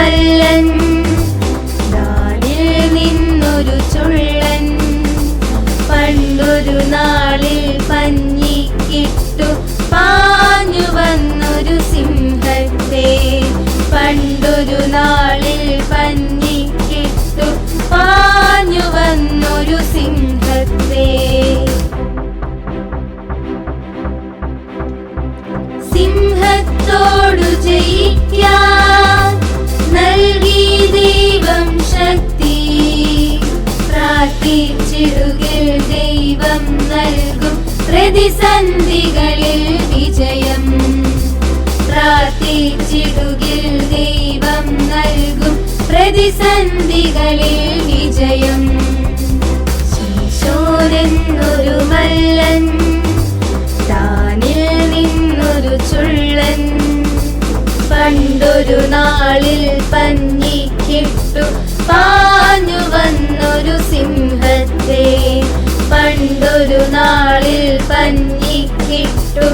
മല്ലൻ, നാടിൽ നിന്നൊരു ചുള്ളൻ. പണ്ടൊരു നാളിൽ പഞ്ഞിക്കിട്ടു പാഞ്ഞു വന്നൊരു സിംഹത്തെ. പണ്ടൊരു നാളിൽ പഞ്ഞിക്കിട്ടു പാഞ്ഞു വന്നൊരു സിംഹത്തെ. സിംഹത്തോടു ജയിക്കാൻ നൽകി ദൈവം ശക്തി. പ്രാർത്ഥിച്ചിടുകിൽ ദൈവം നൽകും പ്രതിസന്ധികളിൽ വിജയം. പ്രാർത്ഥിച്ചിടുകിൽ ദൈവം നൽകും പ്രതിസന്ധികളിൽ വിജയം. ശീശോനെന്നൊരു മല്ലൻ, താനിൽ നിന്നൊരു ചുള്ളൻ. പണ്ടൊരു നാളിൽ പഞ്ഞിക്കിട്ടു പാഞ്ഞു വന്നൊരു സിംഹത്തെ. പണ്ടൊരു നാളിൽ പഞ്ഞിക്കിട്ടു